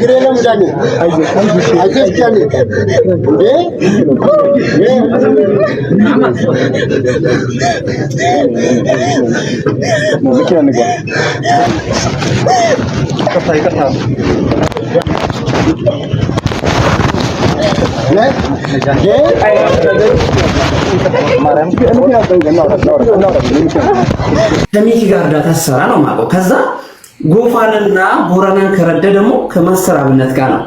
ግሬለም ዳኒ አይዘሽ ዳኒ መኪና ንገባ ይቅርታ ከሚኪ ጋር ዳታ ሰራ ነው ማለት ከዛ ጎፋንና ቦረናን ከረደ ደግሞ ከማስተር አብነት ጋር ነው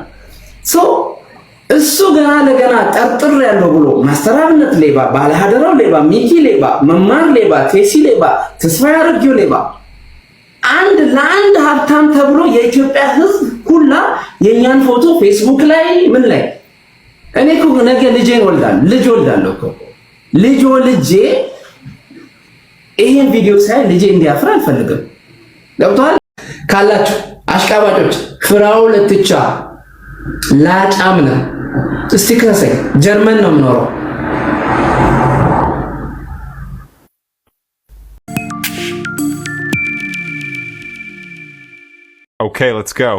እሱ ገና ለገና ጠርጥር ያለው ብሎ ማስተር አብነት ሌባ፣ ባለሀደራው ሌባ፣ ሚኪ ሌባ፣ መማር ሌባ፣ ቴሲ ሌባ፣ ተስፋ ያረጋው ሌባ አንድ ለአንድ ሀብታም ተብሎ የኢትዮጵያ ሕዝብ ሁላ የኛን ፎቶ ፌስቡክ ላይ ምን ላይ እኔ እኮ ነገ ልጄን ወልዳለሁ እኮ ልጅ ወልጄ ይሄን ቪዲዮ ሳይ ልጄ እንዲያፍር አልፈልግም። ገብቷል ካላችሁ አሽቃባጮች ፍራው ለትቻ ላጫምነ እስቲ ከሰይ ጀርመን ነው የምኖረው። Okay, let's go.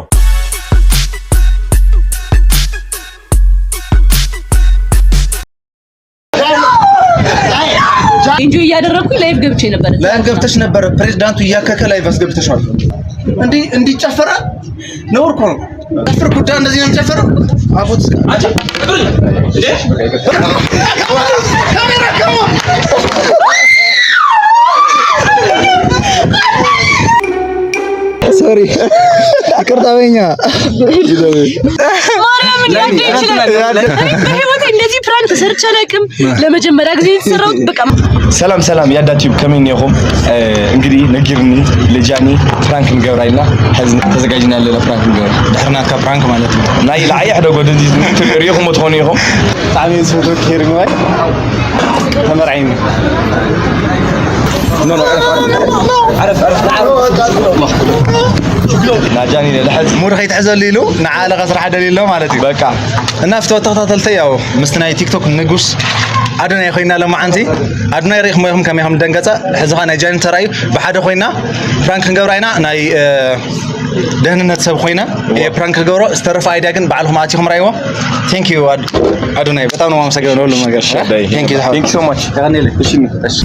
ኢንጆይ ያደረኩኝ ላይቭ ገብቼ ነበር። ላይቭ ገብተሽ ነበር። ፕሬዝዳንቱ እያከከ ላይቭ አስገብተሻል። እንዴ ጨፈራል ነው እኮ ነው። ጨፍር ጉዳይ እንደዚህ ነው ጨፈረው። አቦት አጭ እንዴ ካሜራ ካሞ ሶሪ ይቅርታ በኛ በህይወቴ እንደዚህ ፕራንክ ሰርቼ አላውቅም። ለመጀመሪያ ጊዜ የተሰራው በቃ ሰላም ያዳቲው ከመን ይሁን እንግዲህ ነጊርኒ ለጃኒ ፕራንክ እንገብራይና ተዘጋጅና ለፕራንክ እንገብራ ዳርና ከፕራንክ ማለት ነው ናይ ላይ ያደጎ እንደዚህ ትሪኹም ትሆኑ ይሁን ጣሜን ሰው ከርኝ ወይ ተመርዓኝ ኖ عرف ናጃኒ ለሐዝ ሙር ከይተሕዘል ኢሉ ንዓለ ቀስራ ደሊሎ ማለት እዩ በቃ እና ፍተወተኸታተልተ ያው ምስትናይ ቲክቶክ ንጉስ አድናይ ኮይና ለማዓንቲ አድናይ ሪኽ ሞይኹም ከመይኹም ደንገጸ ሕዝኻ ናጃኒ ተራዩ በሓደ ኮይና ፍራንክ እንገብራይና ናይ ደህንነት ሰብ ኮይና የፕራንክ ገብሮ ዝተረፈ አይዲያ ግን በዓልኹም አቲኹም ራይዎ ቴንክ ዩ አድናይ በጣም ነው ማመሰግነው ሁሉ ነገር ቴንክ ዩ ሶ ማች ካኔለ እሺ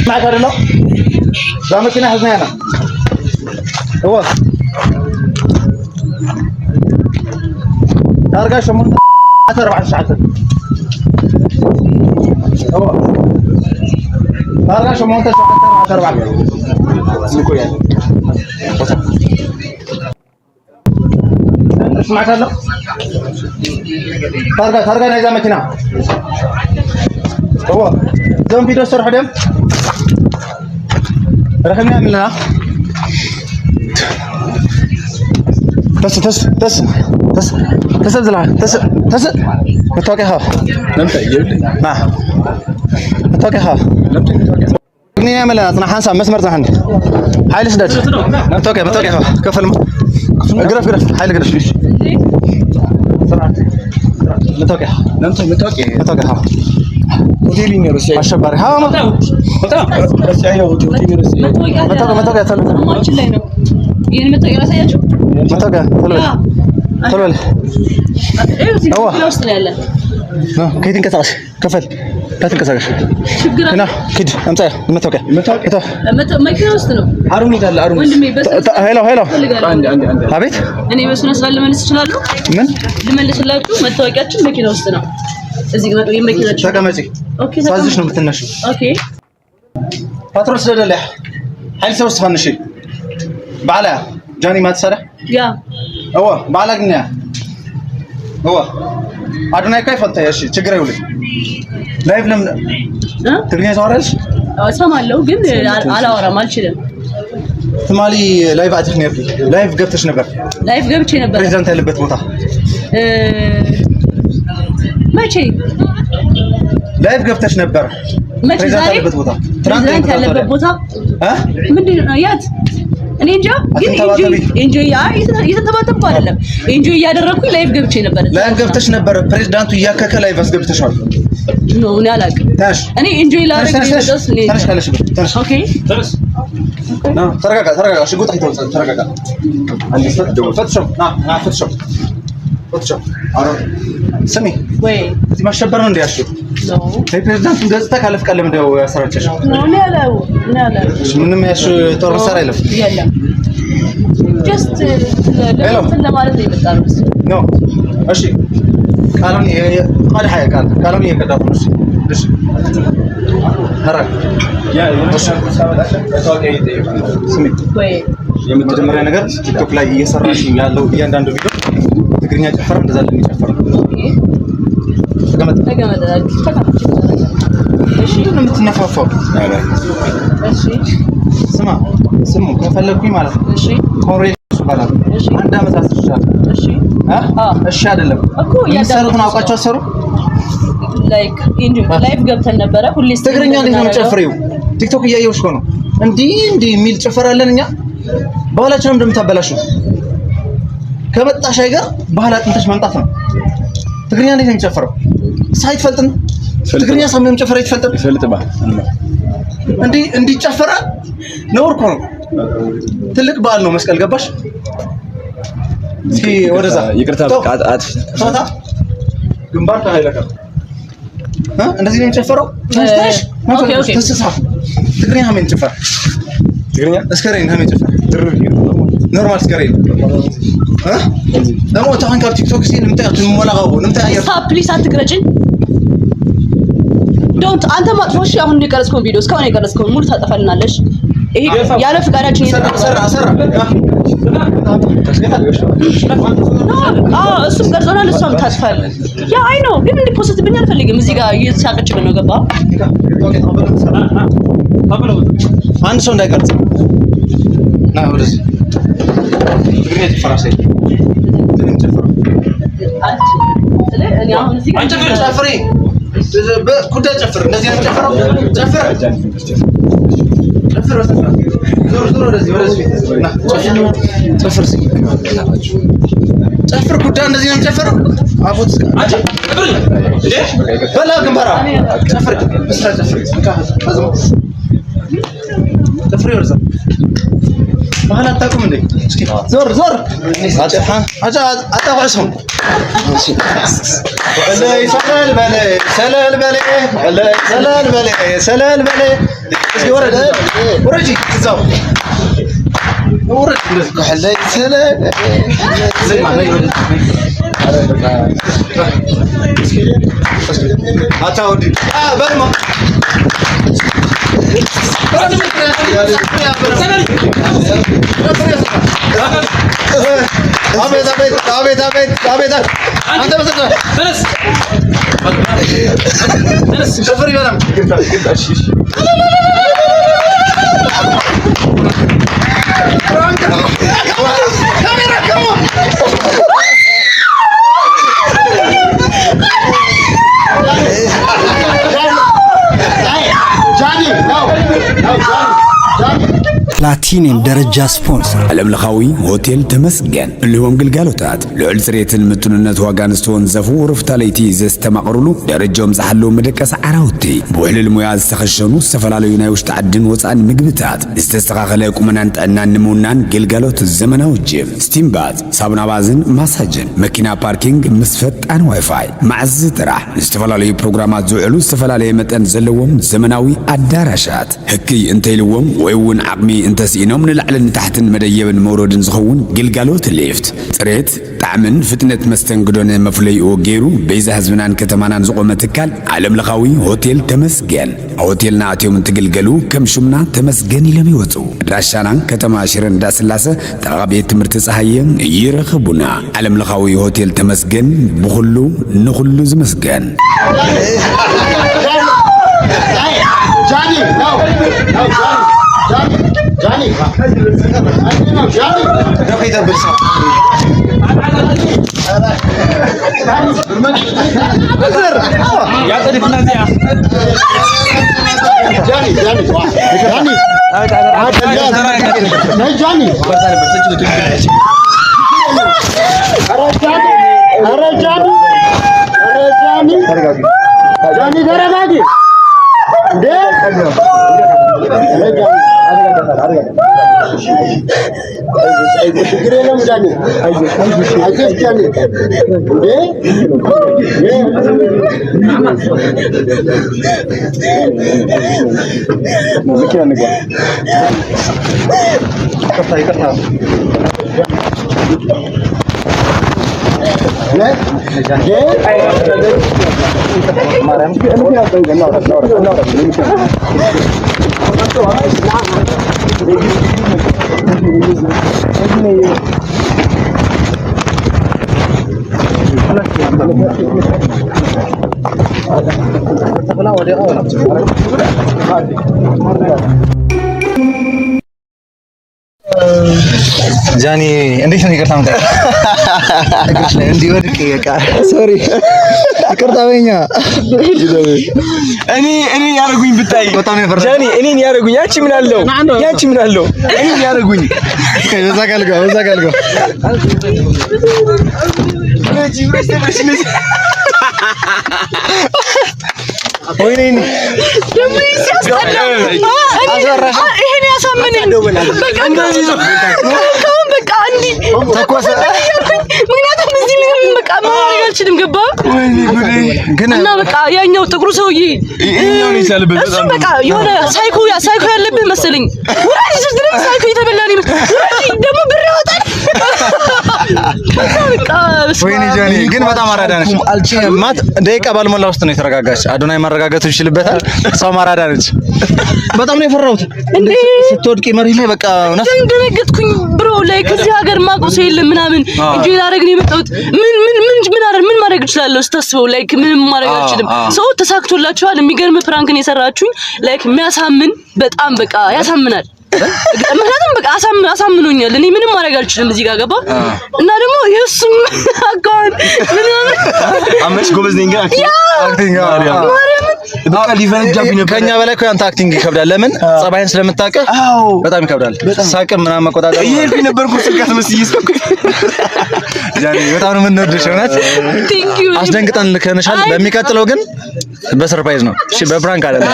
معك هذا لا دامتنا حزنانا هو ترجع شو من 4 ساعات هو ترجع شو من 4 ساعات يعني اسمعك هذا ترجع نايزا مكينة هو زم فيديو صار حدم رخمنا عملنا بس زلها بس متوقعها نمت يجيب ما متوقعها ني عملنا انا حنسى مسمر زحن حيل سدد متوقعها كفل اقرف حيل اقرف متوقعها نمت متوقعها ሆቴሊን ነው ረሲያ አሸባሪ ها መጣው ረሲያ ነው ሆቴሊን ረሲያ መጣው ተለ ማችን ላይ ነው ይሄን መጣው ያሳያችሁ መጣው ተለ هو ውስጥ ነው ያለ ከየት እንቀሳቀስ ከፈል ታንቀሳቀስ ችግር كده امتى መጣው መኪና ውስጥ ነው አሩን ይላል አሩን ሄሎ አንድ አቤት እኔ በስነ ስርዓት ልመልስ ይችላል ምን ልመልስላችሁ መታወቂያችን መኪና ውስጥ ነው እዚህ ጋር የመኪናችሁ ተቀመጪ ኦኬ ሳዝሽ ነው የምትነሺው ኦኬ ፓትሮል ስለደለ ኃይል ሰው ስፈንሽ ባላ ጃኒ ማትሰራ ያ هو ባላ ግን ያ هو አድናይ ካይፈታ እሺ ችግር አይውል ላይቭ ለምን ትግርኛ ታወራለሽ እሰማለሁ ግን አላወራም አልችልም ትማሊ ላይቭ አጥፍ ነበር ላይቭ ገብተሽ ነበር ላይቭ ገብቼ ነበር ፕሬዝዳንት ያለበት ቦታ መቼ ላይቭ ገብተሽ ነበር ፕሬዝዳንት ያለበት ቦታ ፕሬዝዳንት ያለበት ቦታ ምንድነው ያት እኔ እንጃ ግን ኢንጆይ እየተተባተብኩ አይደለም ኢንጆይ እያደረኩኝ ላይቭ ገብቼ ነበር ላይቭ ገብተሽ ነበር ፕሬዝዳንቱ እያከከ ላይቭ አስገብተሻል ነው እኔ አላውቅም እኔ ኢንጆይ ላደርግ ነው ተነሽ ኦኬ ተነስ ና ተረጋጋ ሽጉጥ አይተው ተረጋጋ አንዴ ፈትሽው ና ፈትሽው ስሚ ወይ እዚህ ማሸበር ነው እንዲያሹ ነው ፕሬዝዳንቱ ገጽታ ካለፍ ቀለም እንደው ያሰራጨሽ ነው ያለው ምንም ያሽ ጦር መሳሪያ የለም ጀስት ለማለት ነው የመጣው ነው እሺ ቃሉን قال حاجه ቃሉን እየቀዳሁ ነው እሺ ተረጋጋ ያ ስሚ ወይ የመጀመሪያ ነገር ቲክቶክ ላይ እየሰራሽ ያለው እያንዳንዱ ቪዲዮ ትግርኛ ጨፈራ እንደዛ ለሚጨፈር ተገመደ እሺ ነው የምትነፋፋው እሺ ስሙ ከፈለኩኝ ማለት ነው እሺ ኮንሬድ ይባላል አንድ አመት አስርሻለሁ እሺ እሺ አይደለም እኮ ያሰሩትን አውቃቸው አሰሩ ላይክ ላይቭ ገብተን ነበረ ሁሌ ትግርኛ እንዴት ነው የምትጨፍሪው ቲክቶክ እያየሁሽ ነው እንዴ የሚል ጨፈራለን እኛ ባህላችንን እንደምታበላሹ ከመጣሽ አይገር ባህል አጥንተሽ መምጣት ነው ትግርኛ እንዴት ነው የሚጨፈረው ሳይፈልጥን ትግርኛ ሳምም ጨፈረ ይፈልጥ ባህል እንዴ ጨፈራ ነው እኮ ነው ትልቅ ባህል ነው መስቀል ገባሽ እስኪ ወደዛ ይቅርታ ፋታ ግንባር ከኃይለካ እንደዚህ ነው የሚጨፈረው ኦኬ ተስሳ ትግርኛ ምን ጨፈራ ትግርኛ እስከሬን ምን ጨፈራ ኖርማል እስከሬን ደግሞ ታንካ ቲክቶክ ሲን ምታያቱ ሞላጋው ንምታያ ፕሊስ አትቅረጭኝ ዶንት አንተ ማጥፎሽ አሁን የቀረጽከው ቪዲዮ እስካሁን የቀረጽከው ሙሉ ታጠፋልናለሽ ይሄ ያለ ፍቃዳችን ሰራ እሱም ቀርጾናል እሷም ታጥፋል ያ አይ ነው ግን እንደ ፖስት ብኛ አልፈልግም እዚህ ጋር እየተሳቀች ነው ገባ አንድ ሰው እንዳይቀርጽ ና ወደዚህ ትግርኛ ተፈራሰይ ትግርኛ ተፈራ እኔ አሁን እዚህ ጋር ጨፍሪ ኩዳ ጨፍር እንደዚህ ነው ጨፍረው ጨፍር ዞር ወደዚህ ና ጨፍር ጨፍር ኩዳ እንደዚህ ነው ጨፍረው አቦት በላ ግንባራ ጨፍር በስራ ጨፍር ጨፍሪ ወርዛ ባህል አታውቁም እንዴ እስኪ ዞር አጣዋሰው ሰለል በለ እስኪ ወረጂ እዛው ወረጂ እንደዚህ ከሐላይ ሰለል زي ما هي አታውዲ በልማ አቤት አንተ በሰጠ ተነስ ሸፈር ይበላም ካሜራ ከሞ ፕላቲኒየም ደረጃ ስፖንሰር ዓለምለኻዊ ሆቴል ተመስገን ልዎም ግልጋሎታት ልዑል ጽሬትን ምጡንነት ዋጋን ዝተወንዘፉ ወረፍታለይቲ ዘስተማቕሩሉ ደረጃኦም ዝሓለዉ መደቀሲ ዓራውቲ ብውሕልል ሙያ ዝተኸሸኑ ዝተፈላለዩ ናይ ውሽጢ ዓድን ወፃእን ምግብታት ዝተስተኻኸለ ቁመናን ጥዕናን ንምውናን ግልጋሎት ዘመናዊ ጅም ስቲምባት ሳቡና ባዝን ማሳጅን መኪና ፓርኪንግ ምስ ፈጣን ዋይፋይ ማዕዝ ጥራሕ ዝተፈላለዩ ፕሮግራማት ዝውዕሉ ዝተፈላለየ መጠን ዘለዎም ዘመናዊ ኣዳራሻት ህክይ እንተይልዎም ወይ እውን ዓቕሚ እንተስኢኖም ንላዕልን ንታሕትን መደየብን መውረድን ዝኸውን ግልጋሎት ሊፍት ጽሬት ጣዕምን ፍጥነት መስተንግዶን መፍለይኡ ገይሩ ቤዛ ህዝብናን ከተማናን ዝቆመ ትካል ዓለምለኻዊ ሆቴል ተመስገን ሆቴልና ኣትዮም እንትግልገሉ ከም ሹምና ተመስገን ኢሎም ይወፁ ኣድራሻና ከተማ ሽረ እንዳስላሰ ጥቓ ቤት ትምህርቲ ፀሃየ ይረኽቡና ዓለምለኻዊ ሆቴል ተመስገን ብኹሉ ንኹሉ ዝመስገን Johnny, no, Johnny. ጃኒ እንዴት ነው? ይቅርታ ማለት እንዲወድቅ ይቃር ሶሪ ይቅርታ በኛ እኔ ያረጉኝ ብታይ ጃኒ እኔን ያረጉኝ ያቺ ምን አለው እኔን ያረጉኝ ከዛ ካልጋ ወይኔ ደሞ ሲያስጠላ ይሄን ያሳመነኝ በቃ እንደዚህ ነው። በቃ አንዲ ተቆሰ ምክንያቱም እዚህ ምንም በቃ ማድረግ አልችልም። ገባ እና በቃ ያኛው ጥቁሩ ሰውዬ እሱ በቃ የሆነ ሳይኮ ያለብህ መሰለኝ። ወራጅ ዝድረኝ ሳይኮ የተበላኝ ደግሞ ብር ያወጣል። በቃ ወይኔ ጃኒ ግን በጣም አራዳ ነች። ማት ደቂቃ ባልሞላ ውስጥ ነው የተረጋጋች። አዶናይ ማረጋጋቱ ይችላልበታል። ሰው ማራዳ ነች። በጣም ነው የፈራሁት ስትወድቂ መሬት ላይ በቃ እውነት ደነገጥኩኝ። ብሮ ላይ ከዚህ ሀገር ማቆስ የለም ምናምን እንጂ ላረግ ነው የመጣሁት። ምን ማድረግ እችላለሁ ስታስበው? ላይክ ምንም ማድረግ አልችልም። ሰው ተሳክቶላችኋል። የሚገርም ፕራንክ ነው የሰራችሁኝ። ላይክ የሚያሳምን በጣም በቃ ያሳምናል። ምክንያቱም በቃ አሳምኖኛል። እኔ ምንም ማድረግ አልችልም እዚህ ጋር ገባ እና ደግሞ የሱም አካን ምናምን አመች ጎበዝ ነኝ ጋር አክቲንግ በቃ ሊፈነጃብኝ ነበር። ከኛ በላይ እኮ ያንተ አክቲንግ ይከብዳል። ለምን ጸባይን ስለምታውቅ በጣም ይከብዳል። ሳቅም ምናምን መቆጣጠር ይሄልኩኝ ነበርኩ ስልካት መስዬ እስከኩ ጃኒ በጣም ነው የምንወድሽ። እውነት አስደንግጠን ልከንሻል። በሚቀጥለው ግን በሰርፕራይዝ ነው። እሺ በፕራንክ አይደለም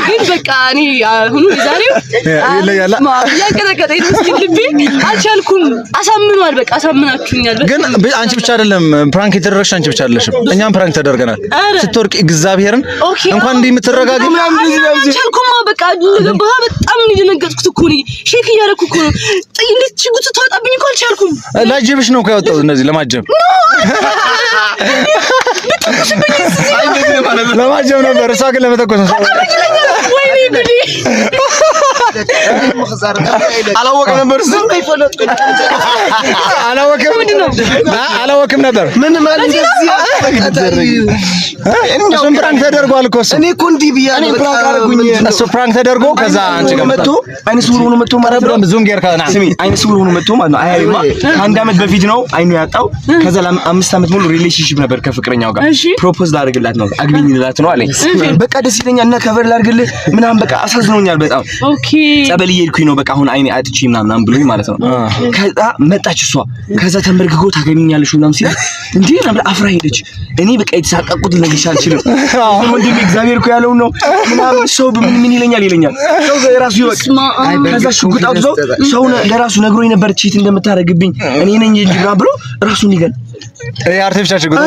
ግን በቃ እኔ አሁን ዛሬው ይለያላ ያንቀጠቀጠኝ ልቤ አልቻልኩም። አሳምኗል። በቃ አሳምናችሁኛል። ግን አንቺ ብቻ አይደለም ፕራንክ የተደረግሽ፣ አንቺ ብቻ አይደለሽም። እኛም ፕራንክ ተደርገናል። ስትወርቂ እግዚአብሔርን እንኳን እንዲህ የምትረጋጊ አልቻልኩም። በቃ ለገባህ በጣም እንደነገጥኩት እኮ ነው። ሼክ እያደረኩ እኮ ነው። እንዴት ችግር ታጣብኝ እኮ አልቻልኩም። ላጅብሽ ነው ያወጣው እንደዚህ ለማጀብ ለማጀብ ነበር። እሷ ግን ለመተኮስ ነው። ወይኔ ጉዴ አላወቅም ነበር። አላወቅም ነበር። ምን ማለት እሱም ፕራንክ ተደርጓል እኮ እኔ እኮ እንዲህ ብያለሁ። ፕራንክ አደረጉኝ። እሱ ፕራንክ ተደርጎ ከዛ አንቺ ጋር መጥቶ አይነ ስውር ሆኖ መጥቶ ማለት ነው። ብዙም ጌር ካና ስሚ አይነ ስውር ሆኖ መጥቶ ማለት ነው። አያይማ አንድ አመት በፊት ነው አይኑ ያጣው። ከዛ ለ5 አመት ሙሉ ሪሌሽንሺፕ ነበር ከፍቅረኛው ጋር። ፕሮፖዝ ላደርግላት ነው አግቢኝ ልላት ነው አለኝ። በቃ ደስ ይለኛል እና ከቨር ላድርግልህ ምናምን በቃ አሳዝኖኛል በጣም። ኦኬ ጸበል እየሄድኩኝ ነው በቃ አሁን አይኔ አጥቼ ምናምን ብሎኝ ማለት ነው። ከዛ መጣች እሷ። ከዛ ተንበርክኮ ታገቢኛለሽ ምናምን ሲል እንዴ ምናምን አፍራ ሄደች። እኔ በቃ የተሳቀቁት ልነግርሽ አልችልም። ወንድሜ እግዚአብሔር እኮ ያለው ነው ምናምን ሰው ምን ይለኛል ሰው የራሱ ይወቅ። ከዛ ሽጉጥ አውጥቶ ሰው ለራሱ ነግሮኝ ነበር ቺት እንደምታረግብኝ እኔ ነኝ እንጂ ብሎ ራሱን ይገል አርቲፊሻል ሽጉጥ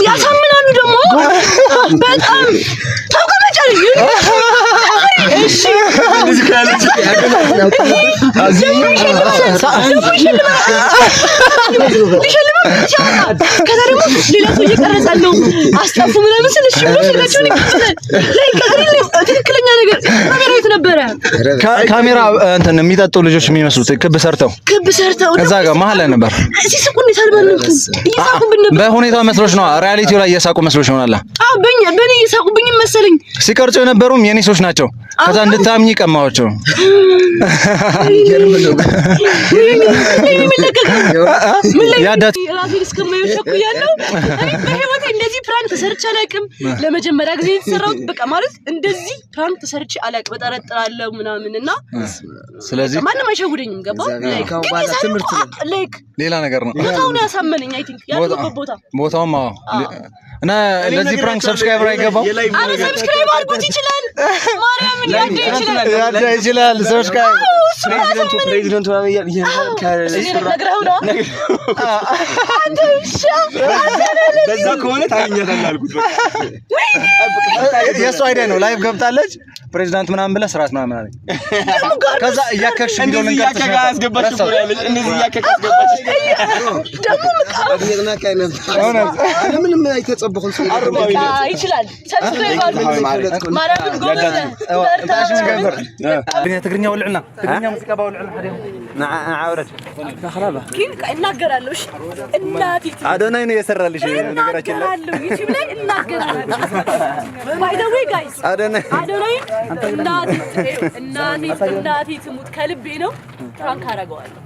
ያሳምናሉ ደግሞ በጣም ተቀመጫለሽ። እሺ እንደዚህ ካለች ካሜራ እንትን የሚጠጡ ልጆች የሚመስሉት ክብ ሰርተው ከዛ ጋር መሀል ላይ ነበር። በሁኔታው መስሎሽ ነው። ሪያሊቲው ላይ እየሳቁ መስሎሽ ይሆናል። አዎ በእኔ እየሳቁብኝ መሰለኝ። ሲቀርጹ የነበሩም የኔ ሰዎች ናቸው። ከዛ እንድታምኚ ቀማዋቸው። ያዳት ራሴን እስከማይወሸኩ ያለው በህይወቴ እንደዚህ ፕራንክ ተሰርቼ አላውቅም። ለመጀመሪያ ጊዜ የተሰራሁት በቃ ማለት እንደዚህ ፕራንክ ተሰርቼ አላውቅም። እጠረጥራለሁ ምናምንና ስለዚህ ማንም አይሸውደኝም። ገባ ላይክ ሌላ ነገር ነው። ቦታውን ያሳመነኝ አይ ቲንክ ያለበት ቦታውም እና ለዚህ ፕራንክ ሰብስክራይበር አይገባው። አረ ሰብስክራይብ አድርጉት ይችላል። ማርያምን ያዳ ይችላል። ሰብስክራይብ ፕሬዚደንቱ በዛ ከሆነ ታገኛታለህ አልኩት። የእሱ አይዲያ ነው። ላይቭ ገብታለች ፕሬዚዳንት ምናምን ብለህ ስራት ምናምን አለኝ። ከዛ እያከክሽ ቪዲዮ ልንቀርጽ አስገባች እኮ ያለች እንደዚህ እያከክሽ አስገባች። ምንም አይተጸበኹም ሰው ይችላል። ሰብስክራይብ አድርጉት ማርያምን ጎበዝ ትግርኛ ወልዕና ትግርኛ ሙዚቃ ባወልዕና ሐዲም አውረድ ተخربا ግን እናገራለሁ። እሺ እናቲ አዶናይ ነው የሰራልሽ ነገራችን ላይ ዩቲዩብ ላይ እናገራለሁ። ባይ ዘ ዌይ ጋይስ አዶናይ እናቲ ትሙት ከልቤ ነው ፕራንክ አደርገዋለሁ።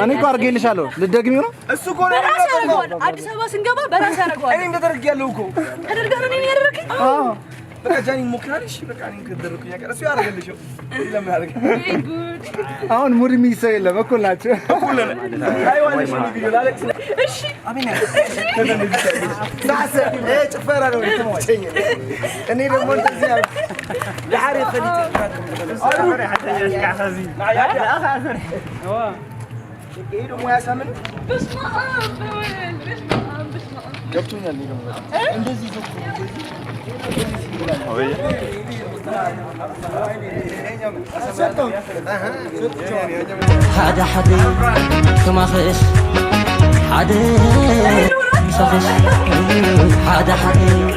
እኔ እኮ አድርጌልሻለሁ። ልትደግሚው ነው? እሱ እኮ ነው ያደርገዋል። አዲስ አበባ ስንገባ በራስ ያደርገዋል። እኔ እንደተደርጊያለሁ እኮ ተደርጋለሁ። እኔ ያደርገኝ በቃ ጃኒ ሞክራልሽ። በቃ እኔ ከደረኩኝ ያቀር እሱ ያደርገልሽ ለምን ያደርግ? አሁን ሙድ የሚሰው የለም። እኩል ናቸው። እኩል ነን። አይዋልሽ ቪዲዮ ላለክስ እሺ አሜን ዳሰ ጭፈራ ነው የተሞቸኝ። እኔ ደግሞ እንደዚህ ያው ለሐሪ ፈዲት አሩሪ حتى يرجع خزي لا اخر ይሄ ደግሞ ያሳምን በስመ አብ ገብቶኛል። ነው እንደዚህ ነው حدا حدا كما خش حدا صخش حدا حدا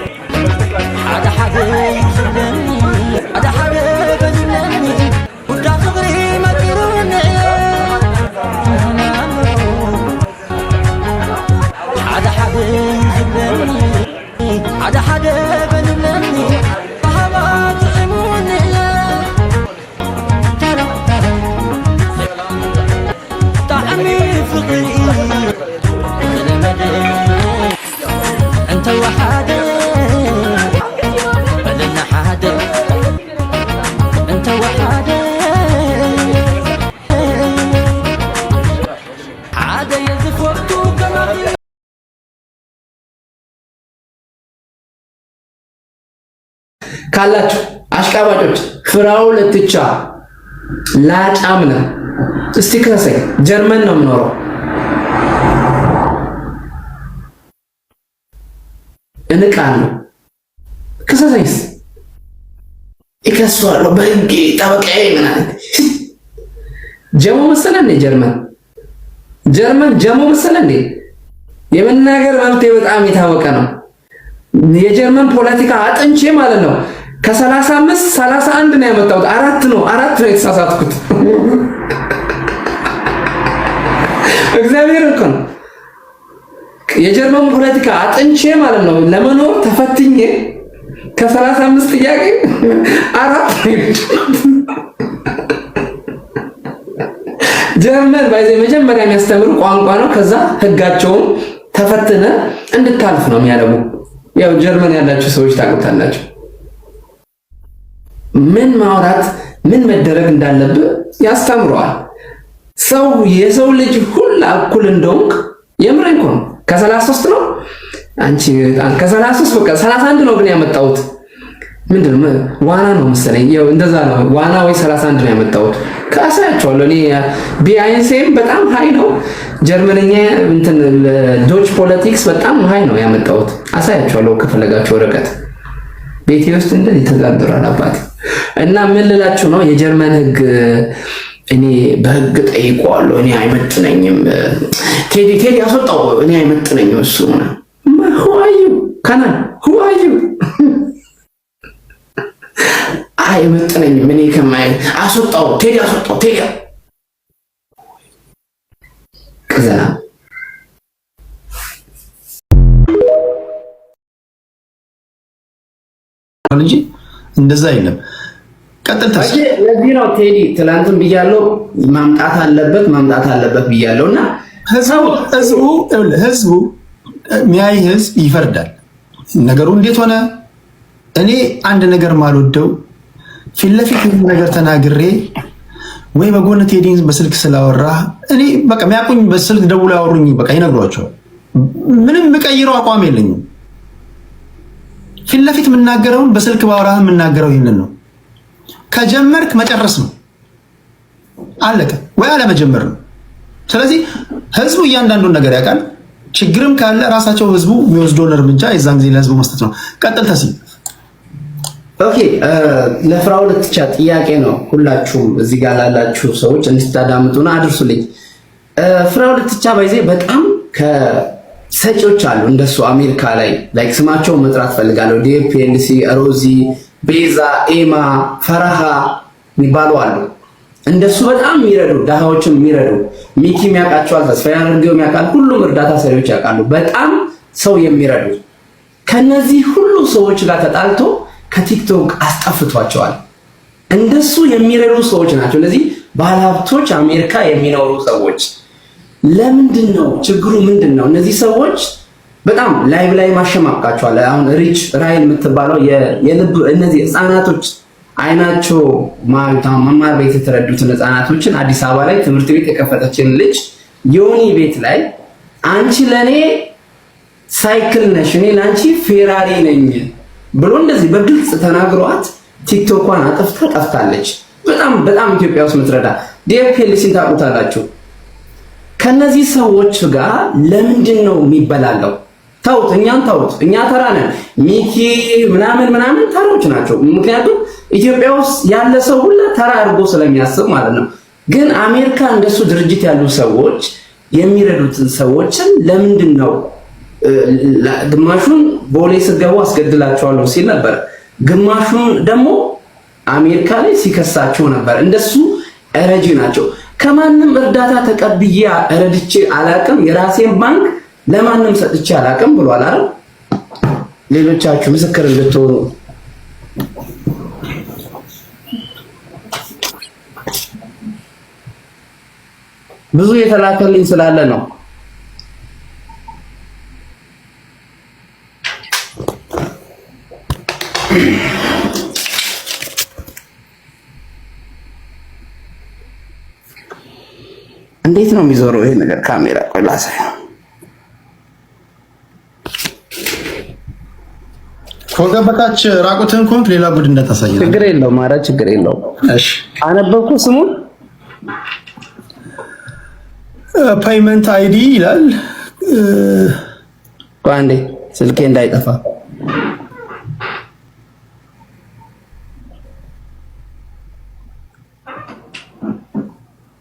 حدا حدا يسلمني حدا حدا بجلني ودا صغري ما تروني حدا حدا يسلمني حدا حدا بجلني صحابة طعموني طعمي فقري انت وحدي بدلنا حدا انت وحدي عادة يزف وقته كما ካላችሁ አሽቃባጮች ፍራው ለትቻ ላጫምነ እስቲ ከሰይ ጀርመን ነው የምኖረው። እንቃለሁ ከሰይስ ይከሷለሁ በህግ ጠበቃዬ ምናምን ጀሞ መሰለ እንዴ ጀርመን ጀሞ መሰለ እንዴ? የመናገር መብቴ በጣም የታወቀ ነው። የጀርመን ፖለቲካ አጥንቼ ማለት ነው ከ35 31 ነው ያመጣሁት። አራት ነው የተሳሳትኩት። እግዚአብሔር እኮ ነው። የጀርመን ፖለቲካ አጥንቼ ማለት ነው ለመኖር ተፈትኜ ከ35 ጥያቄ አራት ጀርመን ባይዘ መጀመሪያ የሚያስተምሩ ቋንቋ ነው። ከዛ ህጋቸውን ተፈትነ እንድታልፍ ነው የሚያደርጉ። ያው ጀርመን ያላችሁ ሰዎች ታውቁታላችሁ። ምን ማውራት ምን መደረግ እንዳለብህ ያስተምረዋል። የሰው ልጅ ሁሉ እኩል እንደሆንክ የምሬን እኮ ነው። ከ33 ነው አንቺ ከ33 በቃ 31 ነው ግን ያመጣሁት ምንድነው ዋና ነው መሰለኝ። ያው እንደዛ ነው ዋና ወይ 31 ነው ያመጣሁት። ካሳያችኋለሁ እኔ ቢአይንሴም በጣም ሃይ ነው። ጀርመንኛ እንትን ዶች ፖለቲክስ በጣም ሃይ ነው ያመጣሁት። አሳያችኋለሁ ከፈለጋችሁ ወረቀት ቤቴ ውስጥ እንደዚህ ተጋግሯል አባቴ። እና ምን ልላችሁ ነው የጀርመን ህግ እኔ በህግ ጠይቀዋለሁ። እኔ አይመጥነኝም። ቴዲ ያስወጣው እኔ አይመጥነኝም። እሱ ነው ሁዋዩ ካና ሁዋዩ አይመጥነኝም። እኔ ከማይ አስወጣው ቴዲ አስወጣው ቴዲ ከዛ እንጂ እንደዛ አይደለም። ቀጥል ታስ ለዚህ ነው ቴዲ ትላንትም ብያለሁ ማምጣት አለበት ብያለሁና ህዝቡ ሚያይ ህዝብ ይፈርዳል። ነገሩ እንዴት ሆነ? እኔ አንድ ነገር ማልወደው ፊት ለፊት ነገር ተናግሬ ወይ በጎን ቴዲን በስልክ ስላወራ እኔ በቃ የሚያቁኝ በስልክ ደውለው ያወሩኝ በቃ ይነግሯቸው። ምንም የምቀይረው አቋም የለኝም። ፊት ለፊት የምናገረውን በስልክ ባወራህ የምናገረው ይሄንን ነው። ከጀመርክ መጨረስ ነው፣ አለቀ። ወይ አለመጀመር ነው። ስለዚህ ህዝቡ እያንዳንዱን ነገር ያውቃል። ችግርም ካለ ራሳቸው ህዝቡ የሚወስደውን እርምጃ የዛን ጊዜ ለህዝቡ መስጠት ነው። ቀጥል ተሲ ኦኬ። ለፍራው ለትቻ ጥያቄ ነው። ሁላችሁም እዚህ ጋር ላላችሁ ሰዎች እንድታዳምጡና አድርሱልኝ። ፍራው ለትቻ ባይዜ በጣም ከሰጪዎች አሉ እንደሱ አሜሪካ ላይ ላይክ ስማቸው መጥራት ፈልጋለሁ። ዲፒኤልሲ፣ ሮዚ፣ ቤዛ፣ ኤማ፣ ፈራሃ የሚባሉ አሉ። እንደሱ በጣም የሚረዱ ዳሃዎችን የሚረዱ ሚኪ የሚያውቃቸዋል፣ ተስፋ ያደርገው የሚያውቃል፣ ሁሉም እርዳታ ሰሪዎች ያውቃሉ። በጣም ሰው የሚረዱ ከነዚህ ሁሉ ሰዎች ጋር ተጣልቶ ከቲክቶክ አስጠፍቷቸዋል። እንደሱ የሚረዱ ሰዎች ናቸው እነዚህ ባለሀብቶች፣ አሜሪካ የሚኖሩ ሰዎች። ለምንድን ነው ችግሩ? ምንድን ነው? እነዚህ ሰዎች በጣም ላይቭ ላይ ማሸማቃቸዋል። አሁን ሪች ራይል የምትባለው የልብ እነዚህ ህፃናቶች አይናቸው መማር ቤት የተረዱትን ህፃናቶችን አዲስ አበባ ላይ ትምህርት ቤት የከፈተችን ልጅ ዮኒ ቤት ላይ አንቺ ለኔ ሳይክል ነሽ፣ እኔ ለአንቺ ፌራሪ ነኝ ብሎ እንደዚህ በግልጽ ተናግሯት ቲክቶኳን አጥፍታ ጠፍታለች። በጣም ኢትዮጵያ ውስጥ ምትረዳ ዲኤፍኤልሲን ታውቁታላችሁ። ከነዚህ ሰዎች ጋር ለምንድን ነው የሚበላለው? ታውት እኛን ታውት እኛ ተራ ነን። ሚኪ ምናምን ተራዎች ናቸው። ምክንያቱም ኢትዮጵያ ውስጥ ያለ ሰው ሁሉ ተራ አድርጎ ስለሚያስብ ማለት ነው። ግን አሜሪካ እንደሱ ድርጅት ያሉ ሰዎች የሚረዱትን ሰዎችን ለምንድን ነው ግማሹን ቦሌ ስገቡ አስገድላቸዋለሁ ሲል ነበር፣ ግማሹን ደግሞ አሜሪካ ላይ ሲከሳቸው ነበር። እንደሱ ረጂ ናቸው። ከማንም እርዳታ ተቀብዬ ረድቼ አላቅም፣ የራሴን ባንክ ለማንም ሰጥቼ አላቅም ብሏል አይደል? ሌሎቻችሁ ምስክር እንድትሆኑ ብዙ የተላከልኝ ስላለ ነው። እንዴት ነው የሚዞረው ይሄ ነገር? ካሜራ ቆይ ላሳይ። ከወገበታች ራቁትን ኮንክ ሌላ ጉድ እንደታሳየ ችግር የለውም። ኧረ ችግር የለውም። እሺ አነበብኩ ስሙን ፔይመንት አይዲ ይላል። አንዴ ስልኬ እንዳይጠፋ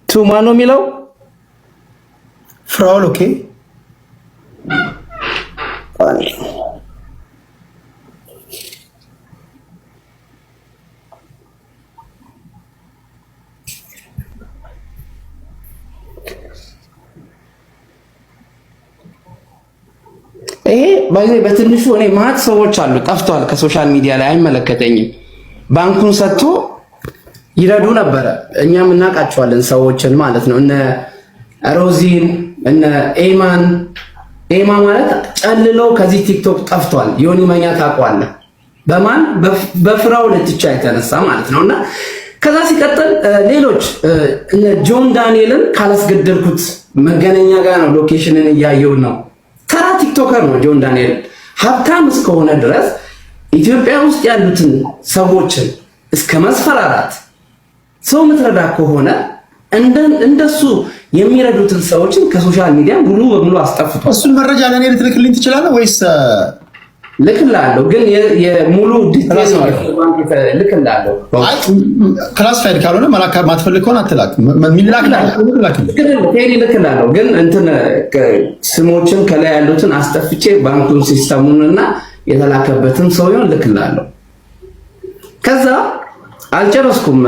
ቱማ ነው የሚለው ፍራውል ኦኬ። ይሄ ባይዘይ በትንሹ እኔ ማት ሰዎች አሉ ጠፍቷል ከሶሻል ሚዲያ ላይ አይመለከተኝም። ባንኩን ሰጥቶ ይረዱ ነበረ። እኛም እናውቃቸዋለን ሰዎችን ማለት ነው። እነ ሮዚን እነ ኤማን ኤማ ማለት ጨልለው ከዚህ ቲክቶክ ጠፍቷል። ዮኒ መኛ ታውቀዋለህ? በማን በፍራው ለትቻ የተነሳ ማለት ነውና ከዛ ሲቀጥል ሌሎች እነ ጆን ዳንኤልን ካላስገደልኩት መገናኛ ጋር ነው ሎኬሽንን እያየው ነው። ተራ ቲክቶከር ነው ጆን ዳንኤል። ሀብታም እስከሆነ ድረስ ኢትዮጵያ ውስጥ ያሉትን ሰዎችን እስከ መስፈራራት ሰው ምትረዳ ከሆነ እንደሱ የሚረዱትን ሰዎችን ከሶሻል ሚዲያ ሙሉ በሙሉ አስጠፍቷል። እሱን መረጃ ለኔ ልትልክልኝ ትችላለህ ወይስ ልክላለሁ ግን የሙሉ ዲቴል ልክላለሁ። ክላሲፋይድ ካልሆነ መላክ ማትፈልግ ከሆነ አትላክ። ሚላክ ልክላለሁ ግን እንትን ስሞችን ከላይ ያሉትን አስጠፍቼ ባንኩን ሲስተሙንና የተላከበትን ሰውየውን ልክላለሁ። ከዛ አልጨረስኩም።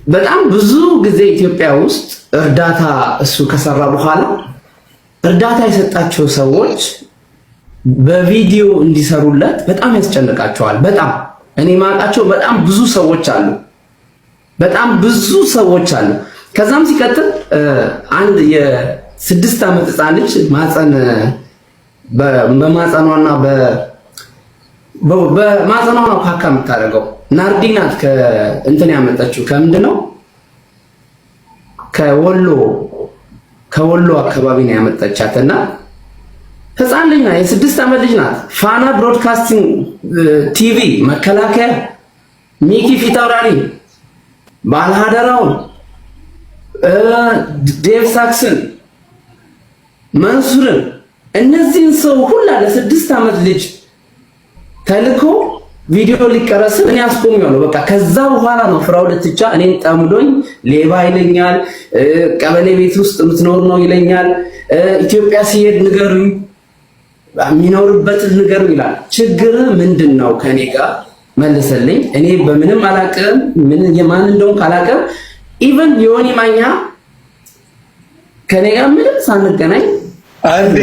በጣም ብዙ ጊዜ ኢትዮጵያ ውስጥ እርዳታ እሱ ከሰራ በኋላ እርዳታ የሰጣቸው ሰዎች በቪዲዮ እንዲሰሩለት በጣም ያስጨንቃቸዋል። በጣም እኔ ማውቃቸው በጣም ብዙ ሰዎች አሉ። ከዛም ሲቀጥል አንድ የ6 ዓመት ህፃን ልጅ ማፀን በማፀኗና በማፀኗ ነው ካካ የምታደርገው። ናርዲናት ከእንትን ያመጣችው ከምንድን ነው? ከወሎ አካባቢ ነው ያመጣቻትና ህፃን ልጅ ናት። የ6 ዓመት ልጅ ናት። ፋና ብሮድካስቲንግ ቲቪ፣ መከላከያ፣ ሚኪ ፊታውራሪ፣ ባለሀደራውን፣ ዴቭ ሳክስን፣ መንሱርን እነዚህን ሰው ሁላ ለ6 ዓመት ልጅ ተልኮ ቪዲዮ ሊቀረጽ እኔ አስቆሚያለሁ። በቃ ከዛ በኋላ ነው ፍራው ለትቻ እኔን ጠምዶኝ ሌባ ይለኛል፣ ቀበሌ ቤት ውስጥ የምትኖር ነው ይለኛል፣ ኢትዮጵያ ሲሄድ ንገሩኝ፣ የሚኖርበትን ንገሩኝ ይላል። ችግር ምንድነው ከኔ ጋር መልሰልኝ። እኔ በምንም አላቀም፣ ምን የማን እንደሆነ ካላቀም ኢቭን ዮኒ ማኛ ከኔ ጋር ምንም ሳንገናኝ አንዴ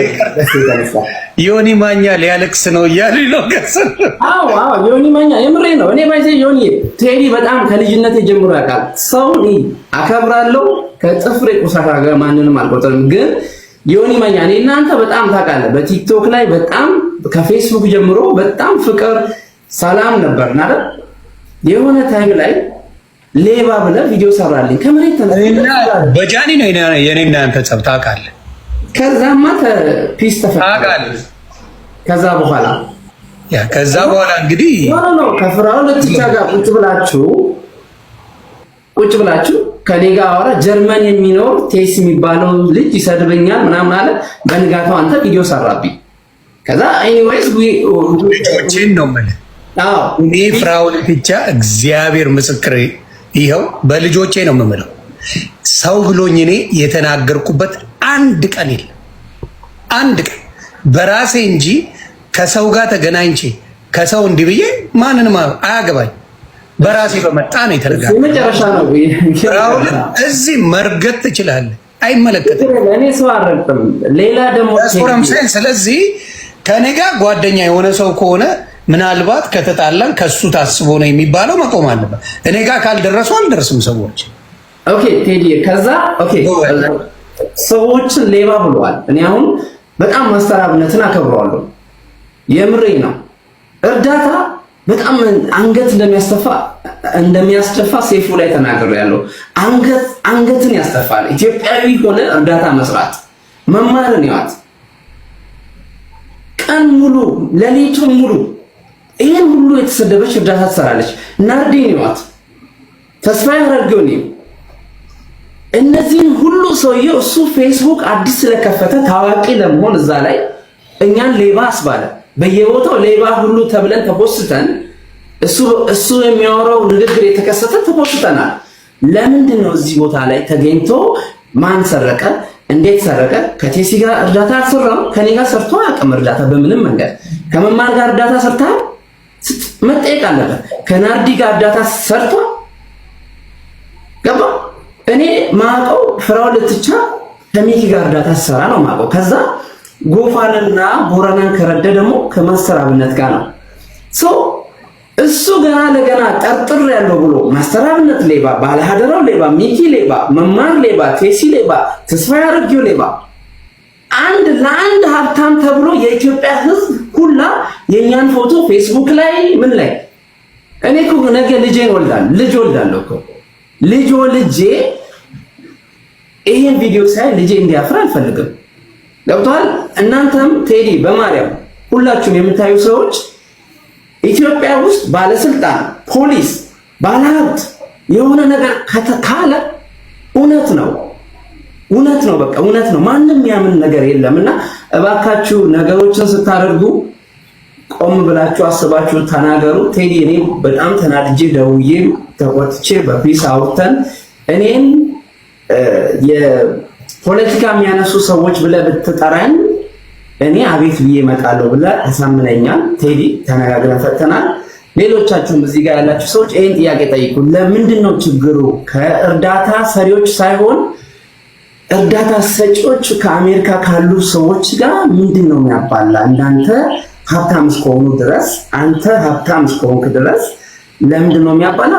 ዮኒ ማኛ ሊያለቅስ ነው እያሉ ነው ገሰል። አዎ ዮኒ ማኛ የምሬ ነው። እኔ ባይዘ ዮኒ ቴዲ በጣም ከልጅነቴ ጀምሮ ያውቃል። ሰው አከብራለሁ ከጥፍሬ ቁሳሻ ጋር ማንንም አልቆጥርም። ግን ዮኒ ማኛ እኔ እናንተ በጣም ታውቃለህ፣ በቲክቶክ ላይ በጣም ከፌስቡክ ጀምሮ በጣም ፍቅር ሰላም ነበርና አይደል? የሆነ ታይም ላይ ሌባ ብለህ ቪዲዮ ሰራልኝ ከመሬት ተነስቶ በጃኒ ነው የኔና አንተ ጸብ ታውቃለህ። ከዛማ ፒስ ተፈጠረ። ከዛ በኋላ እንግዲህ ነው ከፍራው ለጥቻ ጋር ቁጭ ብላችሁ ከኔ ጋር አወራ። ጀርመን የሚኖር ቴስ የሚባለው ልጅ ይሰድበኛል ምናምን አለ። በንጋታው አንተ ቪዲዮ ሰራብኝ። ከዛ ኤኒዌይስ ልጆቼን ነው ማለት እኔ ፍራውን ብቻ እግዚአብሔር ምስክሬ ይኸው በልጆቼ ነው የምምለው። ሰው ብሎኝ እኔ የተናገርኩበት አንድ ቀን የለም። አንድ ቀን በራሴ እንጂ ከሰው ጋር ተገናኝቼ ከሰው እንዲህ ብዬ ማንንም አያገባኝ። በራሴ በመጣ ነው የተረጋገጠው። መጨረሻ ነው እዚህ መርገጥ ትችላለህ፣ አይመለከትም። እኔ ሰው አረግጥም። ሌላ ደግሞ ስለዚህ ከኔ ጋር ጓደኛ የሆነ ሰው ከሆነ ምናልባት ከተጣላን ከሱ ታስቦ ነው የሚባለው መቆም አለበት። እኔ ጋር ካልደረሱ አልደርስም ሰዎች። ኦኬ ቴዲ፣ ከዛ ኦኬ ሰዎችን ሌባ ብለዋል። እኔ አሁን በጣም ማስተራብነትን አከብረዋለሁ። የምሬ ነው። እርዳታ በጣም አንገት እንደሚያስደፋ ሴፉ ላይ ተናግሬያለሁ። አንገትን ያስደፋል። ኢትዮጵያዊ ሆነ እርዳታ መስራት መማርን ይዋት ቀን ሙሉ ሌሊቱን ሙሉ ይሄን ሁሉ የተሰደበች እርዳታ ትሰራለች። ናርዲን ይዋት ተስፋ ያደርገው ነው። እነዚህን ሁሉ ሰውየው እሱ ፌስቡክ አዲስ ስለከፈተ ታዋቂ ለመሆን እዛ ላይ እኛን ሌባ አስባለ። በየቦታው ሌባ ሁሉ ተብለን ተፖስተን እሱ የሚያወራው ንግግር የተከሰተ ተፖስተናል። ለምንድን ነው እዚህ ቦታ ላይ ተገኝቶ ማን ሰረቀ? እንዴት ሰረቀ? ከቴሲ ጋር እርዳታ አልሰራም። ከኔ ጋር ሰርቶ አያውቅም እርዳታ በምንም መንገድ። ከመማር ጋር እርዳታ ሰርታ መጠየቅ አለበት። ከናርዲ ጋር እርዳታ ሰርቶ ገባ። እኔ ማቀው ፍራው ለትቻ ከሚኪ ጋር እርዳታ ሰራ ነው ማቀው። ከዛ ጎፋንና ቦረናን ከረደ ደግሞ ከማስተር አብነት ጋር ነው። እሱ ገና ለገና ጠርጥር ያለው ብሎ ማስተር አብነት ሌባ፣ ባለሀደራው ሌባ፣ ሚኪ ሌባ፣ መማር ሌባ፣ ቴሲ ሌባ፣ ተስፋ ያደርጊው ሌባ፣ አንድ ለአንድ ሀብታም ተብሎ የኢትዮጵያ ሕዝብ ሁላ የኛን ፎቶ ፌስቡክ ላይ ምን ላይ እኔ እኮ ነገ ልጄን ወልዳለሁ እኮ ልጅ ወልጄ ይሄን ቪዲዮ ሳይ ልጄ እንዲያፍር አልፈልግም። ገብቷል? እናንተም ቴዲ በማርያም ሁላችሁም የምታዩ ሰዎች ኢትዮጵያ ውስጥ ባለስልጣን፣ ፖሊስ፣ ባለሀብት የሆነ ነገር ካለ እውነት ነው እውነት ነው፣ በቃ እውነት ነው። ማንም ያምን ነገር የለምና እባካችሁ ነገሮችን ስታደርጉ ቆም ብላችሁ አስባችሁ ተናገሩ። ቴዲ እኔ በጣም ተናድጄ ደውዬ ተቆጥቼ በፒስ አውርተን እኔን የፖለቲካ የሚያነሱ ሰዎች ብለህ ብትጠራኝ እኔ አቤት ብዬ እመጣለሁ ብለህ አሳምነኛል። ቴዲ ተነጋግረን ፈተናል። ሌሎቻችሁም እዚህ ጋር ያላችሁ ሰዎች ይሄን ጥያቄ ጠይቁ። ለምንድን ነው ችግሩ ከእርዳታ ሰሪዎች ሳይሆን እርዳታ ሰጪዎች ከአሜሪካ ካሉ ሰዎች ጋር ምንድን ነው የሚያባላ? እንዳንተ ሀብታም እስከሆኑ ድረስ አንተ ሀብታም እስከሆንክ ድረስ ለምንድን ነው የሚያባላ?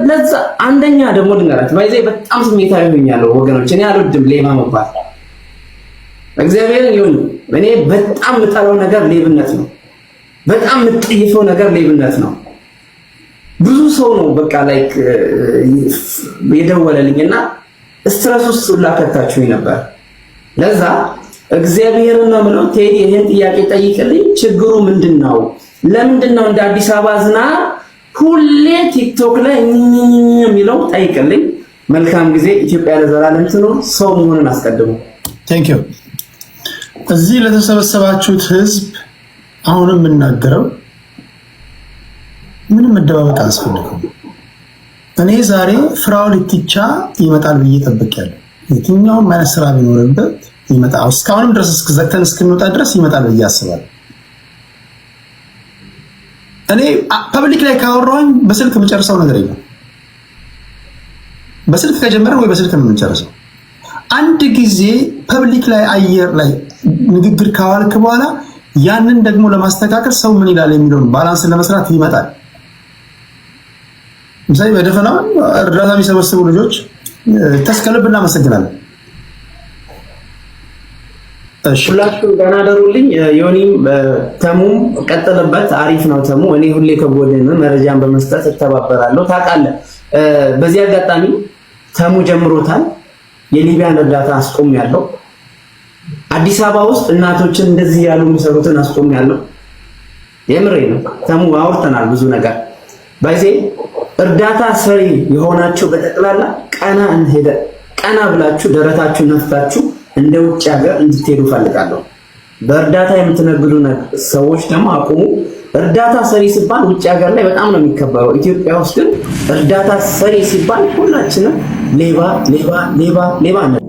ለዛ አንደኛ ደግሞ ድንገራት ባይዘ በጣም ስሜታዊ ሆኛለሁ ወገኖች። እኔ አልወድም ሌባ መባል እግዚአብሔርን ይሁን። እኔ በጣም የምጠላው ነገር ሌብነት ነው። በጣም የምጠይፈው ነገር ሌብነት ነው። ብዙ ሰው ነው በቃ ላይክ የደወለልኝና ስትረስ ውስጥ ሁላ ከታችሁኝ ነበር። ለዛ እግዚአብሔርን ነው የምለው ቴዲ ይሄን ጥያቄ ጠይቅልኝ። ችግሩ ምንድነው? ለምንድነው እንደ አዲስ አበባ ዝናብ ሁሌ ቲክቶክ ላይ የሚለው ጠይቅልኝ። መልካም ጊዜ። ኢትዮጵያ ለዘላለም ትኑር። ሰው መሆንን አስቀድሙ። ቴንክ ዩ። እዚህ ለተሰበሰባችሁት ህዝብ አሁንም የምናገረው ምንም መደባበቅ አያስፈልግም። እኔ ዛሬ ፍራኦል ኢቲቻ ይመጣል ብዬ ጠብቄያለሁ። የትኛውም አይነት ስራ ቢኖርበት ይመጣል። እስካሁንም ድረስ ዘግተን እስክንወጣ ድረስ ይመጣል ብዬ አስባለሁ። እኔ ፐብሊክ ላይ ካወራሁኝ በስልክ የምጨርሰው ነገር የለም። በስልክ ከጀመረን ወይ በስልክ ነው የምንጨርሰው። አንድ ጊዜ ፐብሊክ ላይ አየር ላይ ንግግር ካዋልክ በኋላ ያንን ደግሞ ለማስተካከል ሰው ምን ይላል የሚለውን ባላንስ ለመስራት ይመጣል። ምሳሌ በደፈናው እርዳታ የሚሰበስቡ ልጆች ተስከልብ እናመሰግናለን። ሁላችሁ ደህና ደሩልኝ። ዮኒም ተሙም ቀጥልበት፣ አሪፍ ነው ተሙ። እኔ ሁሌ ከጎድን መረጃን በመስጠት እተባበራለሁ። ታውቃለህ፣ በዚህ አጋጣሚ ተሙ ጀምሮታል። የሊቢያን እርዳታ አስቆም ያለው አዲስ አበባ ውስጥ እናቶችን እንደዚህ ያሉ የሚሰሩትን አስቆም ያለው የምሬ ነው። ተሙ አውርተናል ብዙ ነገር ባይዜ እርዳታ ሰሪ የሆናችሁ በጠቅላላ ቀና ብላችሁ ደረታችሁ ነፍታችሁ እንደ ውጭ ሀገር እንድትሄዱ ፈልጋለሁ። በእርዳታ የምትነግዱ ሰዎች ደግሞ አቁሙ። እርዳታ ሰሪ ሲባል ውጭ ሀገር ላይ በጣም ነው የሚከበረው። ኢትዮጵያ ውስጥ ግን እርዳታ ሰሪ ሲባል ሁላችንም ሌባ ሌባ ሌባ ሌባ ነው።